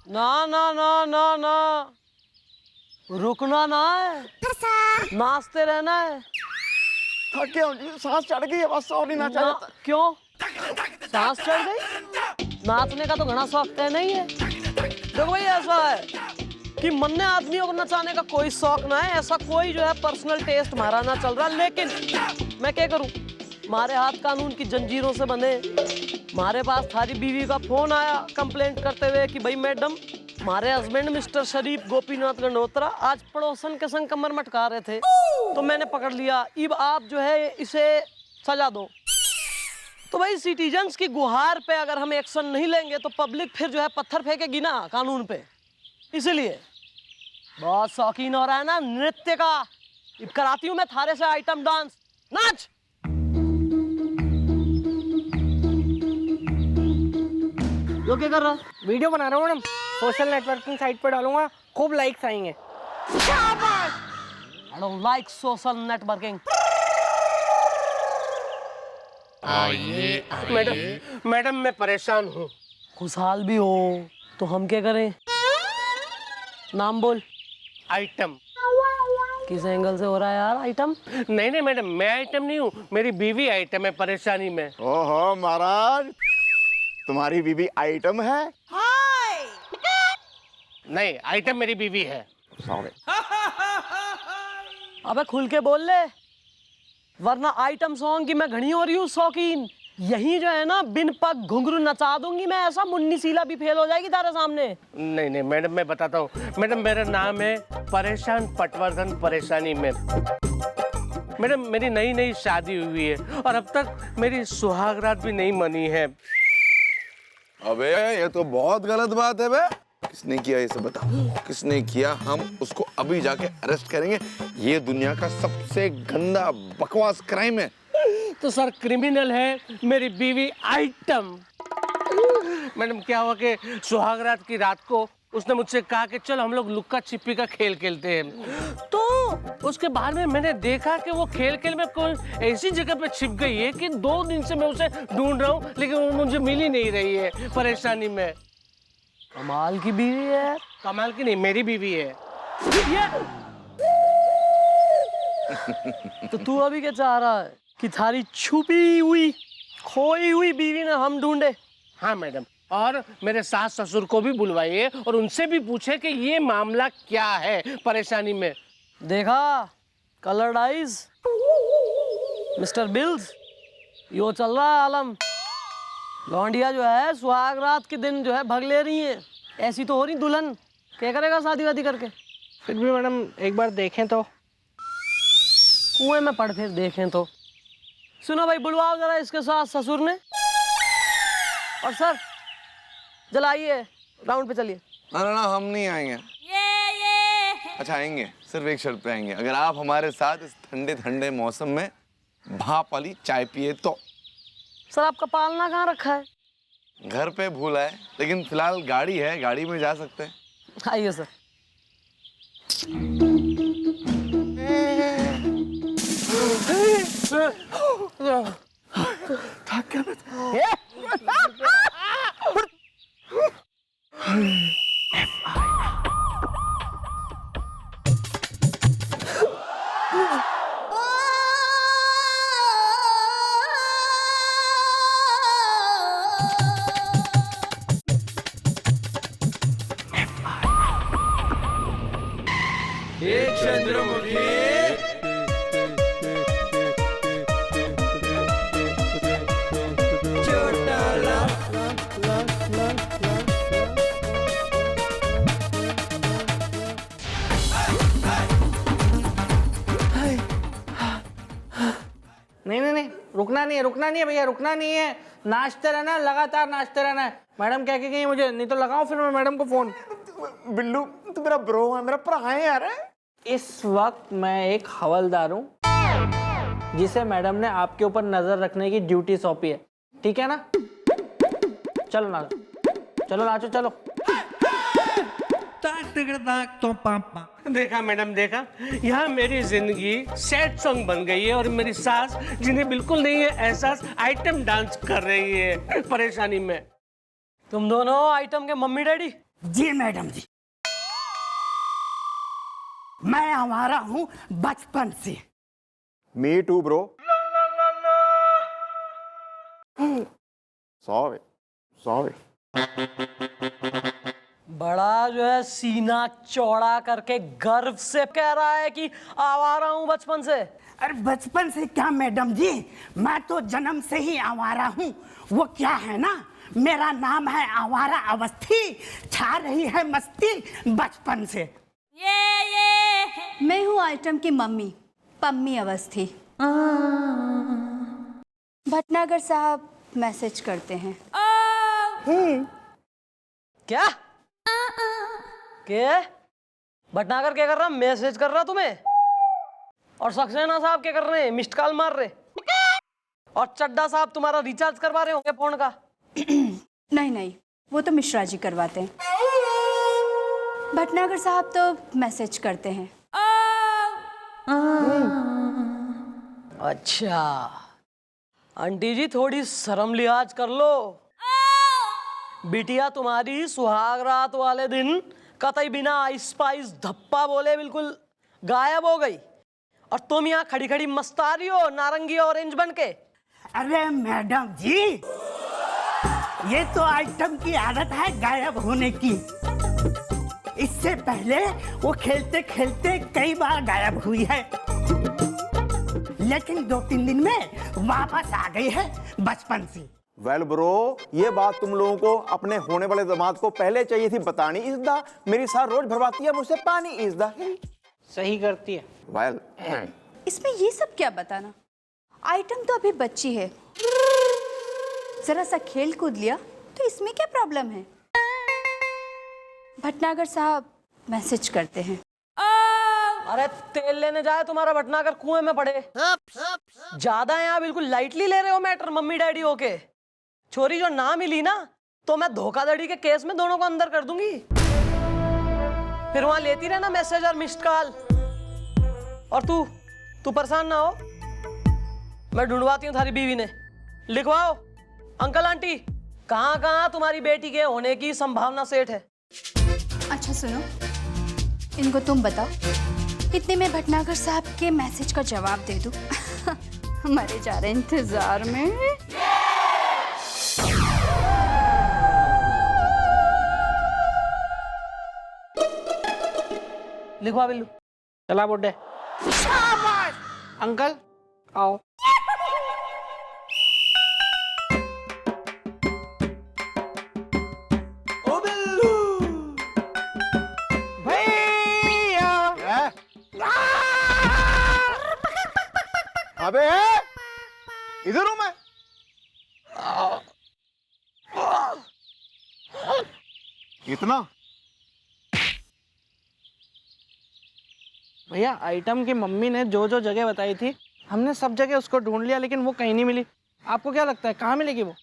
ना ना ना ना ना, रुकना ना है, नाचते रहना है। थक गया हूँ जी, सांस चढ़ गई है बस, और नहीं नाचा जाता। क्यों सांस चढ़ गई? नाचने का तो घना शौक तय नहीं है। देखो भाई ऐसा है कि मन्ने आदमियों को नचाने का कोई शौक ना है, ऐसा कोई जो है पर्सनल टेस्ट हमारा ना चल रहा। लेकिन मैं क्या करूं, हमारे हाथ कानून की जंजीरों से बंधे। हमारे पास थारी बीवी का फोन आया कंप्लेंट करते हुए कि भाई मैडम, हमारे हस्बैंड मिस्टर शरीफ गोपीनाथ गंडोत्रा आज पड़ोसन के संग कमर मटका रहे थे, तो मैंने पकड़ लिया। अब आप जो है इसे सजा दो। तो भाई सिटीजन्स की गुहार पे अगर हम एक्शन नहीं लेंगे तो पब्लिक फिर जो है पत्थर फेंकेगी ना कानून पे। इसलिए बहुत शौकीन हो रहा है ना नृत्य का, अब कराती हूं मैं थारे से आइटम डांस। नाच। यो क्या कर रहा? वीडियो बना रहा हूँ मैडम, सोशल नेटवर्किंग साइट पर डालूंगा, खूब लाइक्स आएंगे। I don't like social networking. Madam मैं परेशान हूँ। खुशहाल भी हो तो हम क्या करें? नाम बोल। आइटम। किस एंगल से हो रहा है यार आइटम? नहीं नहीं मैडम, मैं आइटम नहीं हूँ, मेरी बीवी आइटम है परेशानी में। ओहो महाराज, तुम्हारी बीवी आइटम है? नहीं, आइटम मेरी बीवी है। सॉरी। अबे खुल के बोल ले, वरना आइटम सॉन्ग की मैं घनी हो रही हूँ शौकीन। यही जो है ना बिन पग घुंघरू नचा दूंगी मैं, ऐसा मुन्नी सीला भी फेल हो जाएगी तारे सामने। नहीं नहीं मैडम, मैं बताता हूँ मैडम, मेरा नाम है परेशान पटवर्धन परेशानी में। मैडम मेरी नई नई शादी हुई है और अब तक मेरी सुहागरात भी नहीं मनी है। अबे ये तो बहुत गलत बात है बे। किसने किया ये सब बता, किसने किया? हम उसको अभी जाके अरेस्ट करेंगे। ये दुनिया का सबसे गंदा बकवास क्राइम है। तो सर क्रिमिनल है मेरी बीवी आइटम। मैडम क्या हुआ कि सुहागरात की रात को उसने मुझसे कहा कि चल हम लोग लुक्का छिपी का खेल खेलते हैं। तो उसके बाद में मैंने देखा कि वो खेल खेल में कोई ऐसी जगह पे छिप गई है कि 2 दिन से मैं उसे ढूंढ रहा हूँ, लेकिन वो मुझे मिल ही नहीं रही है परेशानी में। कमाल की बीवी है। कमाल की नहीं, मेरी बीवी है ये तो तू अभी क्या चाह रहा है कि थारी छुपी हुई खोई हुई बीवी ने हम ढूंढे? हाँ मैडम, और मेरे सास ससुर को भी बुलवाइए और उनसे भी पूछे कि ये मामला क्या है परेशानी में। देखा कलर्ड आइज मिस्टर बिल्स, यो चल रहा है आलम। लौंडिया जो है सुहाग रात के दिन जो है भग ले रही है, ऐसी तो हो रही दुल्हन। क्या करेगा शादी वादी करके? फिर भी मैडम एक बार देखें तो। कुएं में पड़ फिर देखें तो। सुनो भाई, बुलवाओ जरा इसके साथ ससुर ने। और सर जलाइए, राउंड पे चलिए। ना ना ना, हम नहीं आएंगे। अच्छा आएंगे, सिर्फ एक शर्त पे आएंगे, अगर आप हमारे साथ इस ठंडे ठंडे मौसम में भाप वाली चाय पिए तो। सर आपका पालना कहाँ रखा है? घर पे भूला है, लेकिन फिलहाल गाड़ी है, गाड़ी में जा सकते हैं। आइए सर। थक गया मैं। नहीं, रुकना नहीं है भैया, रुकना नहीं है, नाचते रहना है, लगातार नाचते रहना है। मैडम क्या कह गई मुझे, नहीं तो लगाओ फिर मैं मैडम को फोन। बिल्लू तू मेरा ब्रो है, मेरा भरा है यार। इस वक्त मैं एक हवलदार हूँ जिसे मैडम ने आपके ऊपर नजर रखने की ड्यूटी सौंपी है, ठीक है ना? चलो नाचो, चलो नाचो, चलो। देखा मैडम, देखा, यहाँ मेरी जिंदगी सैड सॉन्ग बन गई है और मेरी सास, जिन्हें बिल्कुल नहीं है एहसास, आइटम डांस कर रही है परेशानी में। तुम दोनों आइटम के मम्मी डैडी? जी मैडम जी, मैं आवारा हूँ बचपन से। Me too bro. Sorry sorry. बड़ा जो है सीना चौड़ा करके गर्व से कह रहा है कि आवारा हूं बचपन से। अरे बचपन से क्या मैडम जी, मैं तो जन्म से ही आवारा हूँ। वो क्या है ना, मेरा नाम है आवारा अवस्थी, छा रही है मस्ती बचपन से। मैं हूँ आइटम की मम्मी, पम्मी अवस्थी। भटनागर साहब मैसेज करते हैं। क्या क्या भटनागर क्या कर रहा, मैसेज कर रहा तुम्हें? और सक्सेना साहब क्या कर रहे हैं, मिस्ड कॉल मार रहे? और चड्डा साहब तुम्हारा रिचार्ज करवा रहे होंगे फोन का? नहीं नहीं, वो तो मिश्रा जी करवाते हैं। भटनागर साहब तो मैसेज करते हैं। अच्छा आंटी जी, थोड़ी शर्म लिहाज कर लो। बिटिया तुम्हारी सुहाग रात वाले दिन कतई बिना आइस पाइस धप्पा बोले बिल्कुल गायब हो गई, और तुम यहाँ खड़ी खड़ी मस्ता रही हो नारंगी ऑरेंज बन के। अरे मैडम जी, ये तो आइटम की आदत है गायब होने की। इससे पहले वो खेलते खेलते कई बार गायब हुई है, लेकिन 2-3 दिन में वापस आ गई है बचपन से। वेल ब्रो, ये बात तुम लोगों को अपने होने वाले दामाद को पहले चाहिए थी बतानी। इज़दा मेरी सार रोज भरवाती है मुझसे पानी। इज़दा सही करती है। वेल इसमें ये सब क्या बताना, आइटम तो अभी बच्ची है, जरा सा खेल कूद लिया तो इसमें क्या प्रॉब्लम है। भटनागर साहब मैसेज करते हैं। अरे तेल लेने जाए तुम्हारा भटनागर कुएं में पड़े। ज्यादा यहाँ बिल्कुल लाइटली ले रहे हो मैटर मम्मी डैडी होके। छोरी जो ना मिली ना तो मैं धोखाधड़ी के केस में दोनों को अंदर कर दूंगी। फिर वहां लेती रहना मैसेज और मिस्ड कॉल। और तू परेशान ना हो, मैं ढूंढवाती हूँ थारी बीवी ने। लिखवाओ अंकल आंटी, कहाँ कहाँ तुम्हारी बेटी के होने की संभावना सेट है। अच्छा सुनो, इनको तुम बताओ, इतने में भटनागर साहब के मैसेज का जवाब दे दूं। मरे जा रहे इंतजार में। लिखवा बिल्लू। चला बुड्ढे। अंकल आओ। अबे इधर हूं मैं। इतना भैया, आइटम की मम्मी ने जो जो जगह बताई थी हमने सब जगह उसको ढूंढ लिया, लेकिन वो कहीं नहीं मिली। आपको क्या लगता है कहाँ मिलेगी वो?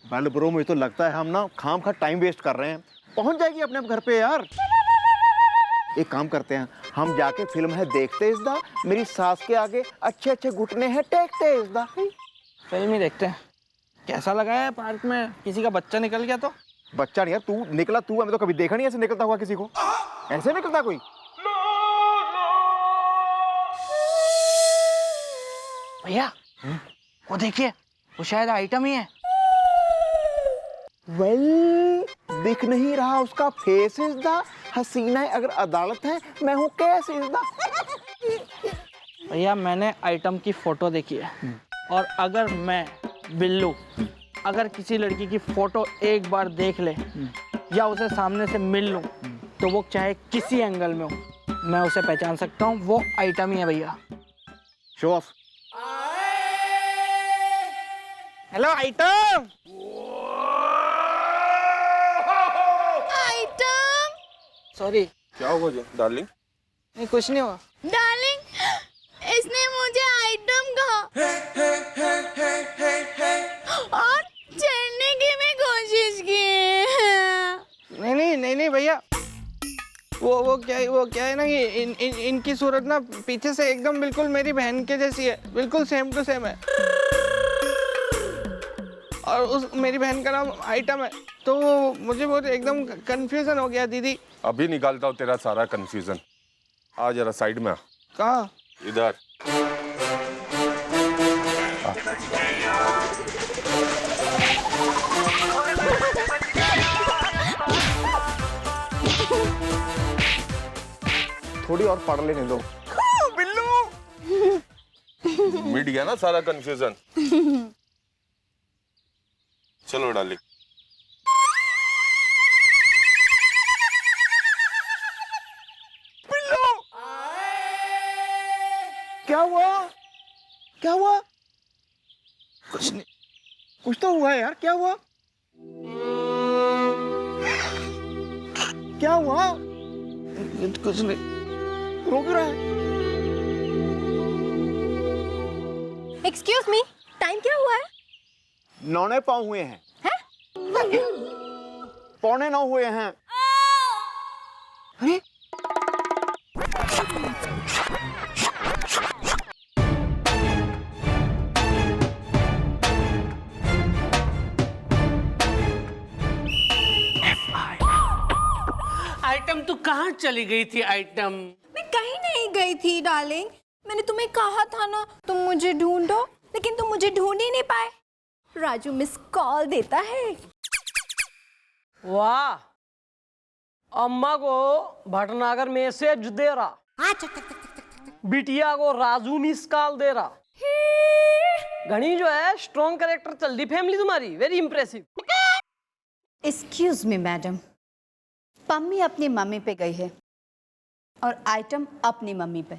वेल ब्रो, मुझे तो लगता है हम ना खाम खा टाइम वेस्ट कर रहे हैं। पहुंच जाएगी अपने घर पे यार। एक काम करते हैं, हम जाके फिल्म है देखते इज़दा, मेरी सास के आगे अच्छे अच्छे घुटने हैं टेकते इज़दा। फिल्म ही देखते हैं। कैसा लगा है पार्क में? किसी का बच्चा निकल गया तो? बच्चा नहीं यार, तू निकला तू। हमें तो कभी देखा नहीं ऐसे निकलता हुआ किसी को। ऐसे निकलता कोई? भैया वो देखिए, वो शायद आइटम ही है। वेल दिख नहीं रहा उसका फेस इज़दा। हसीना है अगर अदालत है, मैं हूँ केस इज़दा। भैया मैंने आइटम की फोटो देखी है, और अगर मैं बिल्लू अगर किसी लड़की की फोटो एक बार देख ले या उसे सामने से मिल लूं, तो वो चाहे किसी एंगल में हो, मैं उसे पहचान सकता हूँ। वो आइटम ही है भैया। Show off. Hello item. Item. Sorry. क्या होगा जी डार्लिंग? नहीं कुछ नहीं हुआ। डार्लिंग, इसने मुझे आइटम कहा और छेड़ने की भी कोशिश की। नहीं भैया, वो क्या है ना कि इनकी सूरत ना पीछे से एकदम बिल्कुल मेरी बहन के जैसी है, बिल्कुल सेम टू सेम है। और उस मेरी बहन का नाम आइटम है। तो मुझे बहुत एकदम कंफ्यूजन हो गया दीदी। अभी निकालता हूँ तेरा सारा कंफ्यूजन। आ जरा साइड में आ। कहाँ? इधर। थोड़ी और पढ़ लेने दो। मिट गया ना सारा कंफ्यूजन। चलो डार्लिंग। क्या हुआ? क्या हुआ? कुछ नहीं, कुछ तो हुआ यार। क्या हुआ? क्या हुआ? कुछ नहीं। रो क्यों रहा है? एक्सक्यूज मी, टाइम क्या हुआ है? 9:15 हुए हैं। पौने 9 हुए हैं। अरे आइटम तू कहाँ चली गई थी आइटम? मैं कहीं नहीं गई थी डार्लिंग। मैंने तुम्हें कहा था ना तुम मुझे ढूंढो, लेकिन तुम मुझे ढूंढ ही नहीं पाए। राजू मिस कॉल देता है। वाह, अम्मा को भटनागर मैसेज दे रहा, बिटिया को राजू मिस कॉल दे रहा। घनी जो है स्ट्रॉन्ग कैरेक्टर चल रही फैमिली तुम्हारी, very impressive. Excuse me madam, Pammi अपनी मम्मी पे गई है और आइटम अपनी मम्मी पे।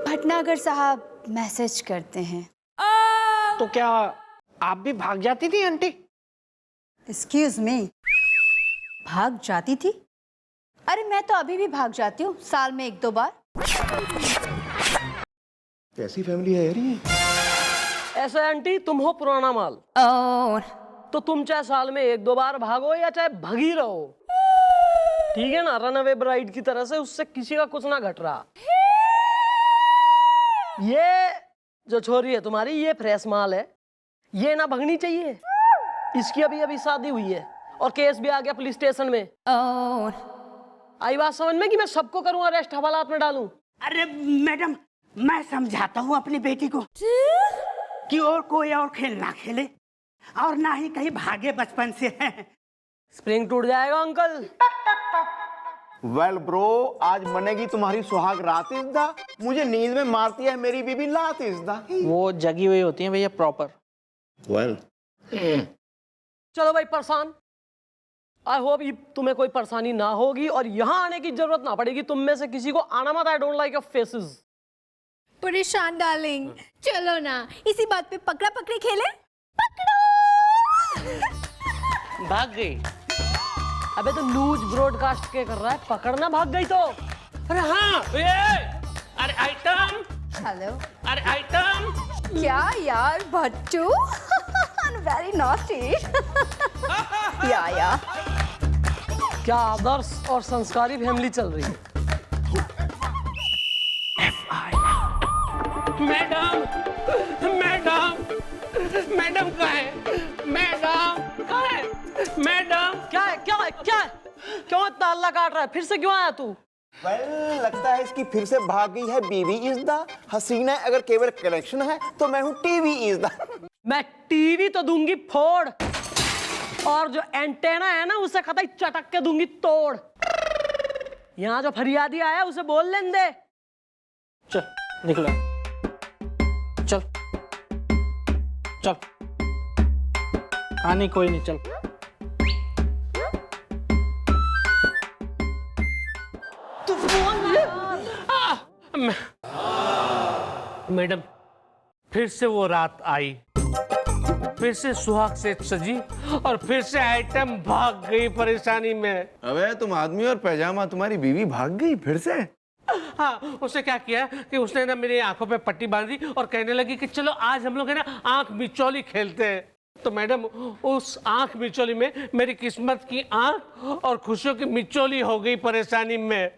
भटनागर साहब मैसेज करते हैं। तो क्या आप भी भाग जाती थी आंटी? एक्सक्यूज मी, भाग जाती थी? अरे मैं तो अभी भी भाग जाती हूँ, साल में 1-2 बार। कैसी फैमिली है यार ये? ऐसा आंटी तुम हो पुराना माल, तो तुम चाहे साल में 1-2 बार भागो या चाहे भगी रहो, ठीक है ना, रनअवे ब्राइड की तरह से, उससे किसी का कुछ ना घट रहा। ये जो छोरी है तुम्हारी, ये फ्रेश माल है, ये ना भगनी चाहिए। इसकी अभी अभी शादी हुई है और केस भी आ गया पुलिस स्टेशन में। आई बात समझ में कि मैं सबको करूं अरेस्ट, हवालात में डालूं? अरे मैडम, मैं समझाता हूँ अपनी बेटी को कि और कोई और खेल ना खेले और ना ही कहीं भागे बचपन से। स्प्रिंग टूट जाएगा अंकल। वेल ब्रो, आज मनेगी तुम्हारी सुहाग रात इस दा। मुझे नींद में मारती है मेरी बीबी लात इस दा। वो जगी हुई होती है भैया, प्रॉपर। वेल चलो भाई परेशान, आई होप तुम्हें कोई परेशानी ना होगी और यहाँ आने की जरूरत ना पड़ेगी तुम में से किसी को। आना मत, I don't like your faces. परेशान डार्लिंग, चलो ना इसी बात पे पकड़ा पकड़ी खेले। पकड़ो। भाग गई। अबे तो लूज ब्रॉडकास्ट के कर रहा है, पकड़ना भाग गई तो। अरे हाँ, अरे आइटम, हेलो। अरे आइटम। क्या यार भट्टू, वेरी नॉटी। या क्या आदर्श और संस्कारी फैमिली चल रही है। मैडम, मैडम, मैडम कहाँ है? मैडम कहाँ है? मैडम क्या है, क्या है, क्या है? क्यों इतना हल्ला काट रहा है? फिर से क्यों आया तू? वेल लगता है इसकी फिर से भाग गई है बीवी इज द हसीना। अगर केवल कनेक्शन है तो मैं हूँ टीवी इज द। मैं टीवी तो दूंगी फोड़, और जो एंटेना है ना उसे कतई चटक के दूंगी तोड़। यहाँ जो फरियादी आया उसे बोल लेने दे। चल निकलो, चल चल। आनी कोई नहीं, चल। तू बोल ना। मैडम, फिर से वो रात आई, फिर से सुहाग से सजी और फिर से आइटम भाग गई परेशानी में। अबे तुम आदमी और पैजामा, तुम्हारी बीवी भाग गई फिर से? हाँ, उसने क्या किया कि उसने ना मेरी आंखों पे पट्टी बांधी और कहने लगी कि चलो आज हम लोग है ना आंख मिचौली खेलते हैं। तो मैडम, उस आंख मिचौली में मेरी किस्मत की आंख और खुशियों की मिचौली हो गई परेशानी में।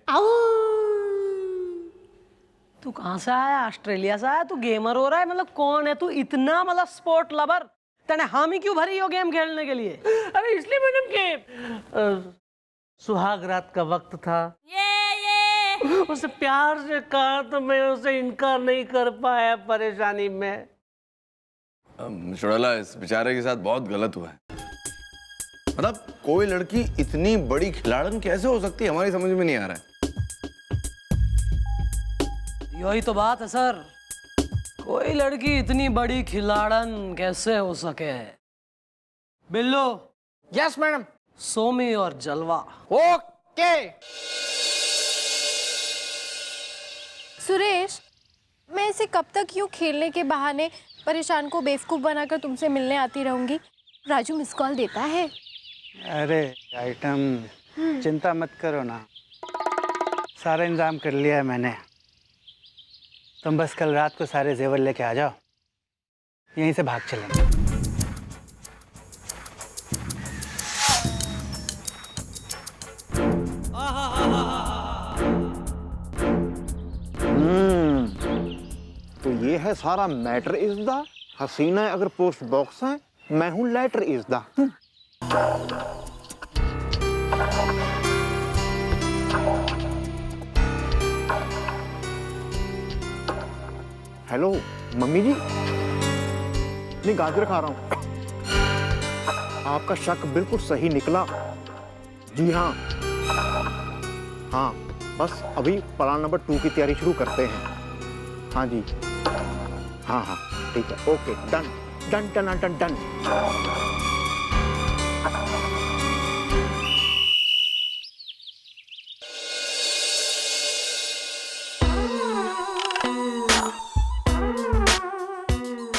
तू कहाँ से आया? ऑस्ट्रेलिया से आया? तू गेमर हो रहा है? मतलब कौन है तू इतना, मतलब स्पोर्ट लवर? तने हामी क्यों भरी हो गेम खेलने के लिए? अरे इसलिए मैडम के सुहाग रात का वक्त था, उसे प्यार से कहा तो मैं उसे इनकार नहीं कर पाया परेशानी में। चुड़ैला, इस बेचारे के साथ बहुत गलत हुआ है। मतलब कोई लड़की इतनी बड़ी खिलाड़न कैसे हो सकती है, हमारी समझ में नहीं आ रहा है। यही तो बात है सर, कोई लड़की इतनी बड़ी खिलाड़न कैसे हो सके। बिल्लो। Yes madam. सोमी और जलवा। ओके। सुरेश, मैं इसे कब तक यूँ खेलने के बहाने परेशान को बेवकूफ़ बनाकर तुमसे मिलने आती रहूंगी? राजू मिस कॉल देता है। अरे आइटम, चिंता मत करो ना, सारा इंतजाम कर लिया है मैंने। तुम बस कल रात को सारे जेवर लेके आ जाओ, यहीं से भाग चलेंगे। तो ये है सारा मैटर इज द हसीना है अगर पोस्ट बॉक्स है, मैं हूं letter is the. Hello mummy ji, नहीं गाजर खा रहा हूं। आपका शक बिल्कुल सही निकला। जी हाँ हाँ, बस अभी प्लान नंबर 2 की तैयारी शुरू करते हैं। हाँ जी, हाँ हाँ ठीक है, okay, done done done done done.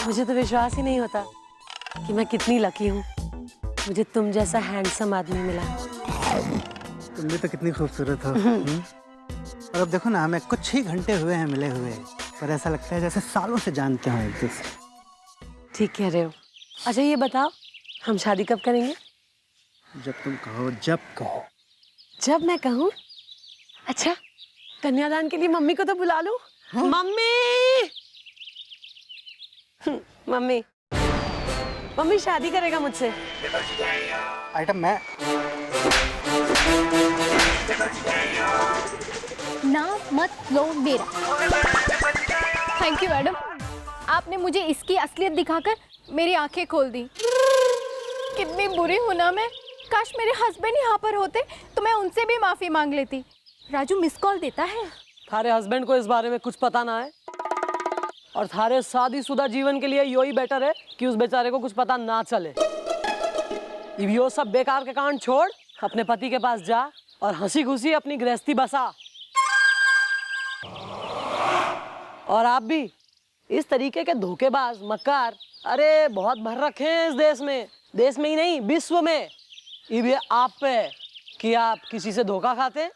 मुझे तो विश्वास ही नहीं होता कि मैं कितनी लकी हूँ, मुझे तुम जैसा हैंडसम आदमी मिला। तुम भी तो कितनी खूबसूरत हो। और अब देखो ना, हमें कुछ ही घंटे हुए हैं मिले हुए, पर ऐसा लगता है जैसे सालों से जानते हो एक दूसरे। ठीक कह रहे हो। अच्छा ये बताओ, हम शादी कब करेंगे? जब तुम कहो, जब कहो। जब मैं कहूँ? अच्छा, कन्यादान के लिए मम्मी को तो बुला लूं। हाँ? मम्मी मम्मी मम्मी शादी करेगा मुझसे। आइटम मैं नाम मत लो मेरा। थैंक यू मैडम, आपने मुझे इसकी असलियत दिखाकर मेरी आंखें खोल दी। कितनी बुरी हूं ना मैं। काश मेरे हस्बैंड यहाँ पर होते तो मैं उनसे भी माफी मांग लेती। राजू मिस कॉल देता है। थारे हस्बैंड को इस बारे में कुछ पता ना है, और थारे शादीशुदा जीवन के लिए यही बेटर है कि उस बेचारे को कुछ पता ना चले। अब यो सब बेकार के कांड छोड़, अपने पति के पास जा और हंसी खुशी अपनी गृहस्थी बसा। और आप भी इस तरीके के धोखेबाज मक्कार, अरे बहुत भर रखे हैं इस देश में ही नहीं विश्व में। ये आप पे है कि आप किसी से धोखा खाते हैं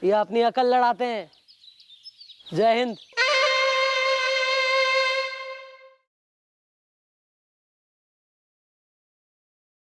या अपनी अकल लड़ाते हैं। जय हिंद।